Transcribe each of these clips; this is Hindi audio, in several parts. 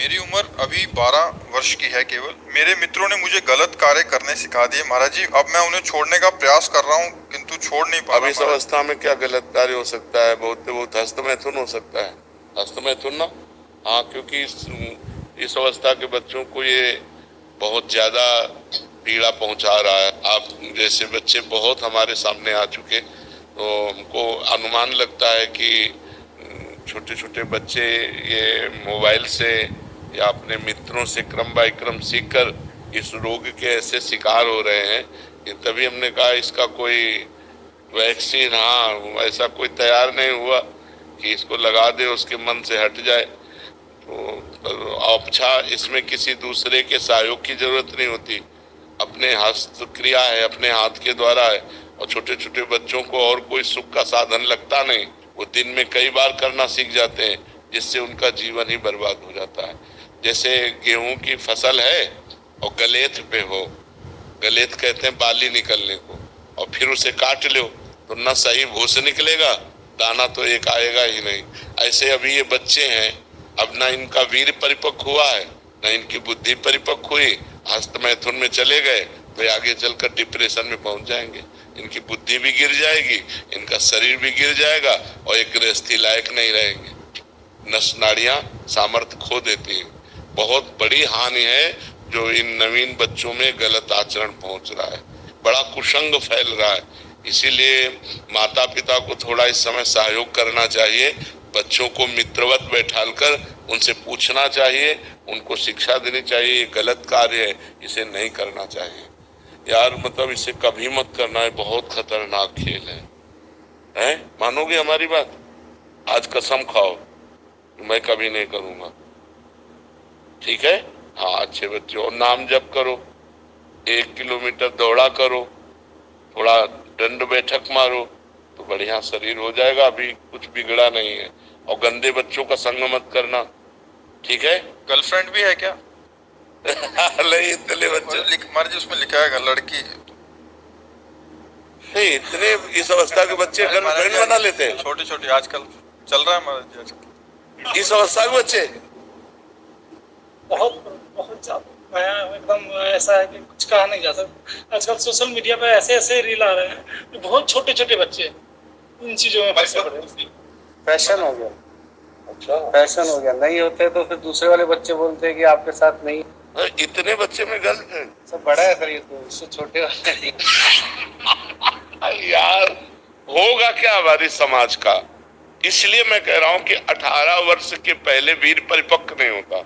मेरी उम्र अभी 12 वर्ष की है केवल। मेरे मित्रों ने मुझे गलत कार्य करने सिखा दिए महाराज जी। अब मैं उन्हें छोड़ने का प्रयास कर रहा हूँ किंतु छोड़ नहीं पा अब रहा इस महाराज। अवस्था में क्या गलत कार्य हो सकता है? बहुत बहुत हस्तमैथुन हो सकता है। हस्तमैथुन ना, हाँ, क्योंकि इस अवस्था के बच्चों को ये बहुत ज्यादा पीड़ा पहुंचा रहा है। आप जैसे बच्चे बहुत हमारे सामने आ चुके, तो हमको अनुमान लगता है कि छोटे छोटे बच्चे ये मोबाइल से या अपने मित्रों से क्रम बाय क्रम सीखकर इस रोग के ऐसे शिकार हो रहे हैं कि तभी हमने कहा इसका कोई वैक्सीन, हाँ, ऐसा कोई तैयार नहीं हुआ कि इसको लगा दे उसके मन से हट जाए। तो अच्छा, इसमें किसी दूसरे के सहयोग की जरूरत नहीं होती, अपने हस्त क्रिया है, अपने हाथ के द्वारा है। और छोटे छोटे बच्चों को और कोई सुख का साधन लगता नहीं, वो दिन में कई बार करना सीख जाते हैं, जिससे उनका जीवन ही बर्बाद हो जाता है। जैसे गेहूं की फसल है और गलेत पे हो, गलेत कहते हैं बाली निकलने को, और फिर उसे काट लो तो न सही भूस निकलेगा, दाना तो एक आएगा ही नहीं। ऐसे अभी ये बच्चे हैं, अब ना इनका वीर परिपक्व हुआ है, ना इनकी बुद्धि परिपक्व हुई, हस्तमैथुन में चले गए तो आगे चलकर डिप्रेशन में पहुंच जाएंगे। इनकी बुद्धि भी गिर जाएगी, इनका शरीर भी गिर जाएगा और एक गृहस्थी लायक नहीं रहेंगे। नस नाड़ियां सामर्थ्य खो देती हैं। बहुत बड़ी हानि है जो इन नवीन बच्चों में गलत आचरण पहुंच रहा है, बड़ा कुसंग फैल रहा है। इसीलिए माता पिता को थोड़ा इस समय सहयोग करना चाहिए, बच्चों को मित्रवत बैठालकर उनसे पूछना चाहिए, उनको शिक्षा देनी चाहिए, ये गलत कार्य है, इसे नहीं करना चाहिए यार। मतलब इसे कभी मत करना है, बहुत खतरनाक खेल है? मानोगे हमारी बात? आज कसम खाओ, मैं कभी नहीं करूंगा, ठीक है? हाँ, अच्छे बच्चों, और नाम जप करो, 1 किलोमीटर दौड़ा करो, थोड़ा दंड बैठक मारो, तो बढ़िया शरीर हो जाएगा। अभी कुछ बिगड़ा नहीं है। और गंदे बच्चों का संग मत करना, ठीक है? गर्लफ्रेंड भी है क्या? नहीं, इतने बच्चे महाराज जी उसमें लिखा है लड़की। नहीं, इतने इस अवस्था के बच्चे गर्लफ्रेंड बना लेते हैं? छोटे छोटे आजकल चल रहा है महाराज जी आजकल इस अवस्था के बच्चे बहुत बहुत ज्यादा एकदम ऐसा है कि कुछ कहा नहीं जा सकता। आजकल सोशल मीडिया पे ऐसे ऐसे रील आ रहे हैं कि बहुत छोटे छोटे बच्चे इन चीजों में फंसे पड़े हैं। फैशन हो गया। अच्छा, फैशन हो गया। नहीं होते तो फिर दूसरे वाले बच्चे बोलते हैं कि आपके साथ नहीं। इतने बच्चे में गर्लफ्रेंड सब बड़ा है सर, ये तो इससे छोटे वाले यार होगा क्या हमारे समाज का? इसलिए मैं कह रहा हूं कि 18 वर्ष के पहले वीर परिपक्व नहीं होता।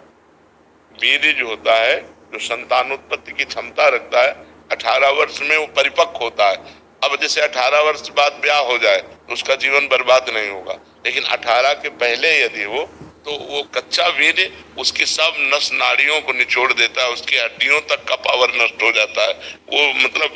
वीर जो होता है, जो संतानोत्पत्ति की क्षमता रखता है, 18 वर्ष में वो परिपक्व होता है। अब जैसे 18 वर्ष बाद ब्याह हो जाए तो उसका जीवन बर्बाद नहीं होगा, लेकिन 18 के पहले यदि हो तो वो कच्चा वीर उसकी सब नस नाड़ियों को निचोड़ देता है, उसकी हड्डियों तक का पावर नष्ट हो जाता है, वो मतलब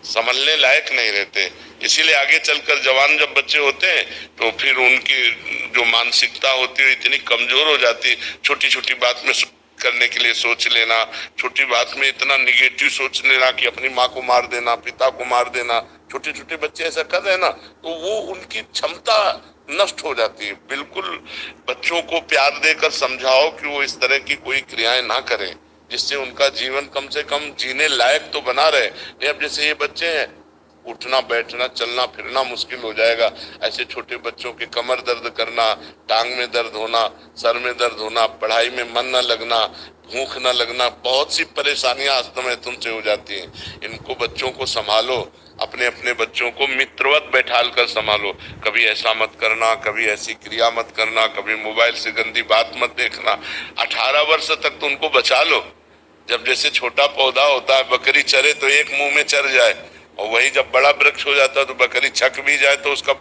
संभलने लायक नहीं रहते। इसीलिए आगे चलकर जवान जब बच्चे होते हैं तो फिर उनकी जो मानसिकता होती है इतनी कमजोर हो जाती है, छोटी छोटी बात में करने के लिए सोच लेना, छोटी बात में इतना निगेटिव सोच लेना कि अपनी माँ को मार देना, पिता को मार देना। छोटे छोटे बच्चे ऐसा कर रहे हैं ना, तो वो उनकी क्षमता नष्ट हो जाती है। बिल्कुल बच्चों को प्यार देकर समझाओ कि वो इस तरह की कोई क्रियाएं ना करें, जिससे उनका जीवन कम से कम जीने लायक तो बना रहे। नहीं, अब जैसे ये बच्चे हैं, उठना बैठना चलना फिरना मुश्किल हो जाएगा। ऐसे छोटे बच्चों के कमर दर्द करना, टांग में दर्द होना, सर में दर्द होना, पढ़ाई में मन न लगना, भूख न लगना, बहुत सी परेशानियां हस्तमैथुन से हो जाती हैं। इनको बच्चों को संभालो, अपने अपने बच्चों को मित्रवत बैठाल कर संभालो। कभी ऐसा मत करना, कभी ऐसी क्रिया मत करना, कभी मोबाइल से गंदी बात मत देखना। 18 वर्ष तक तो उनको बचा लो। जब जैसे छोटा पौधा होता है, बकरी चरे तो एक मुंह में चर जाए, और वही जब बड़ा वृक्ष हो जाता है तो बकरी छक भी जाए तो उसका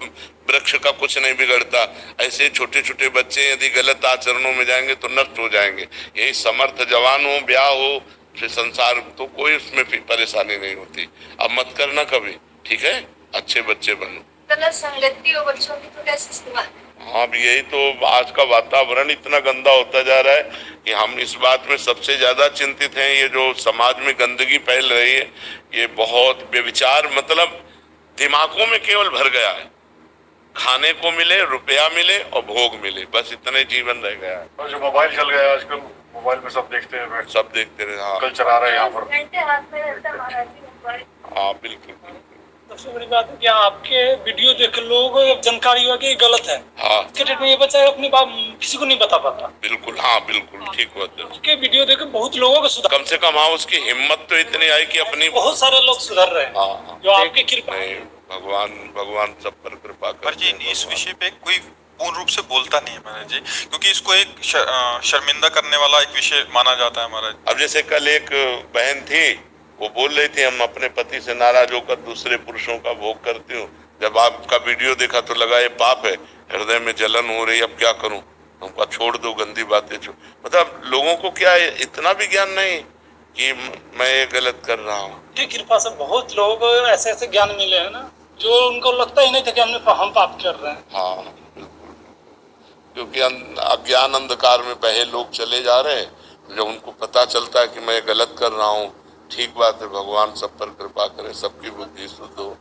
वृक्ष का कुछ नहीं बिगड़ता। ऐसे छोटे छोटे बच्चे यदि गलत आचरणों में जाएंगे तो नष्ट हो जाएंगे। यही समर्थ जवान हो, ब्याह हो, फिर संसार, तो कोई उसमें परेशानी नहीं होती। अब मत करना कभी, ठीक है? अच्छे बच्चे बनो। गलत संगति हो बच्चों की तो कैसे सुना? हाँ, अब यही तो आज का वातावरण इतना गंदा होता जा रहा है कि हम इस बात में सबसे ज्यादा चिंतित हैं। ये जो समाज में गंदगी फैल रही है, ये बहुत बेविचार, मतलब दिमागों में केवल भर गया है। खाने को मिले, रुपया मिले और भोग मिले, बस इतने जीवन रह गया है। और जो मोबाइल चल गया आजकल, मोबाइल में सब देखते हैं बैठ, सब देखते रहे। हाँ कल चला रहे हैं यहाँ पर। घंटे हाथ में रहता है महाराज जी मोबाइल। हाँ बिल्कुल बिल्कुल। सबसे बड़ी बात है कि आपके वीडियो देख के लोग जानकारी हुआ कि ये गलत है। हाँ के डेट में ये बच्चा अपनी बात किसी को नहीं बता पाता। बिल्कुल, हाँ बिल्कुल ठीक बात है। उसके वीडियो देख के बहुत लोगों को सुधार, कम से कम हाँ उसकी हिम्मत तो इतनी आई कि अपनी बहुत सारे लोग सुधर रहे हैं, हाँ जो आपकी कृपा है। नहीं, भगवान सब पर कृपा पर जी करते हैं, इस भगवान। विषय पे कोई पूर्ण रूप से बोलता नहीं है महाराज जी, क्योंकि इसको एक शर्मिंदा करने वाला एक विषय माना जाता है महाराज। अब जैसे कल एक बहन थी, वो बोल रही थी हम अपने पति से नाराज होकर दूसरे पुरुषों का भोग करती हूँ, जब आपका वीडियो देखा तो लगा ये पाप है, हृदय में जलन हो रही, अब क्या करूं। हमको छोड़ दो गंदी बातें छोड़, मतलब लोगों को क्या है, इतना भी ज्ञान नहीं कि मैं ये गलत कर रहा हूँ। की कृपा से बहुत लोग ऐसे ऐसे ज्ञान मिले हैं ना, जो उनको लगता ही नहीं था कि हम पाप कर रहे हैं। हाँ बिल्कुल, क्योंकि अज्ञान अंधकार में बहे लोग चले जा रहे हैं। जब उनको पता चलता है कि मैं गलत कर रहा हूँ, ठीक बात है, भगवान सब पर कृपा करे, सबकी बुद्धि शुद्ध हो।